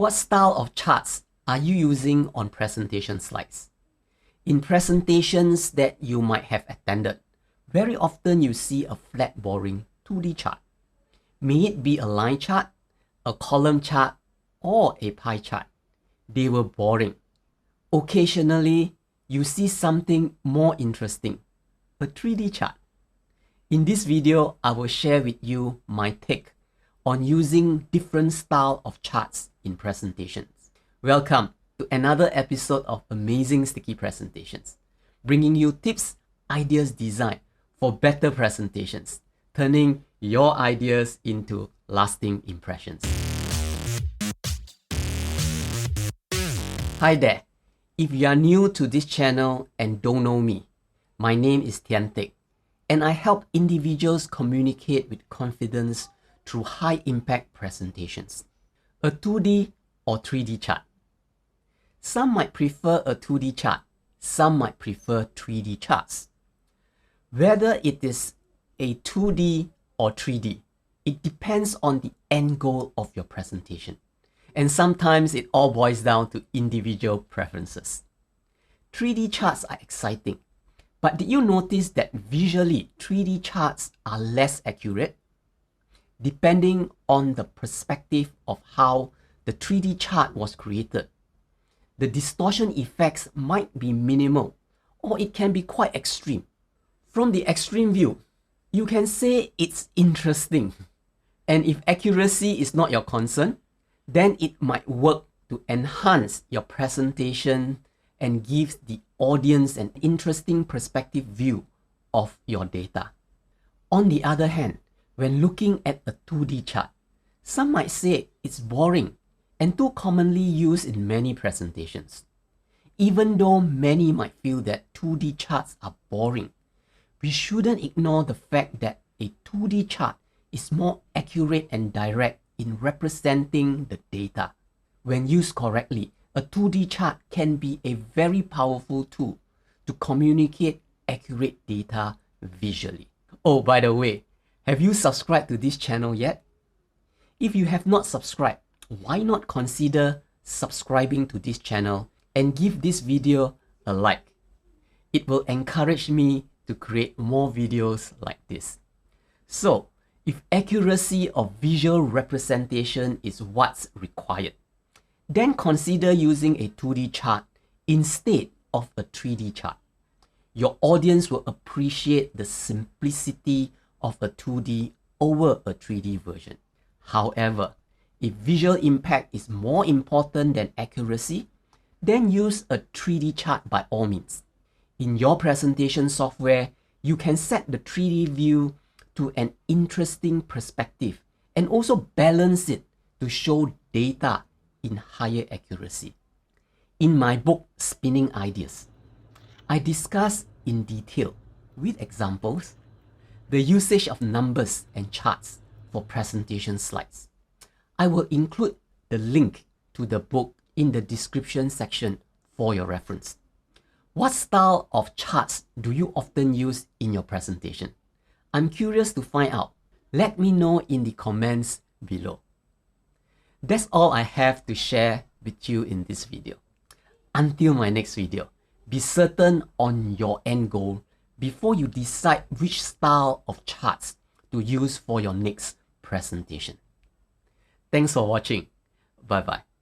What style of charts are you using on presentation slides? In presentations that you might have attended, very often you see a flat, boring 2D chart. May it be a line chart, a column chart, or a pie chart. They were boring. Occasionally, you see something more interesting, a 3D chart. In this video, I will share with you my take on using different style of charts in presentations. Welcome to another episode of Amazing Sticky Presentations, bringing you tips, ideas, design for better presentations, turning your ideas into lasting impressions. Hi there. If you are new to this channel and don't know me, my name is Tian Teck, and I help individuals communicate with confidence through high-impact presentations. A 2D or 3D chart. Some might prefer a 2D chart, some might prefer 3D charts. Whether it is a 2D or 3D, it depends on the end goal of your presentation. And sometimes it all boils down to individual preferences. 3D charts are exciting, but did you notice that visually 3D charts are less accurate? Depending on the perspective of how the 3D chart was created, the distortion effects might be minimal or it can be quite extreme. From the extreme view, you can say it's interesting. And if accuracy is not your concern, then it might work to enhance your presentation and give the audience an interesting perspective view of your data. On the other hand, when looking at a 2D chart, some might say it's boring and too commonly used in many presentations. Even though many might feel that 2D charts are boring, we shouldn't ignore the fact that a 2D chart is more accurate and direct in representing the data. When used correctly, a 2D chart can be a very powerful tool to communicate accurate data visually. Oh, by the way, have you subscribed to this channel yet? If you have not subscribed, why not consider subscribing to this channel and give this video a like? It will encourage me to create more videos like this. So, if accuracy of visual representation is what's required, then consider using a 2D chart instead of a 3D chart. Your audience will appreciate the simplicity of a 2D over a 3D version. However, if visual impact is more important than accuracy, then use a 3D chart by all means. In your presentation software, you can set the 3D view to an interesting perspective and also balance it to show data in higher accuracy. In my book, Spinning Ideas, I discuss in detail, with examples, the usage of numbers and charts for presentation slides. I will include the link to the book in the description section for your reference. What style of charts do you often use in your presentation? I'm curious to find out. Let me know in the comments below. That's all I have to share with you in this video. Until my next video, be certain on your end goal before you decide which style of charts to use for your next presentation. Thanks for watching. Bye bye.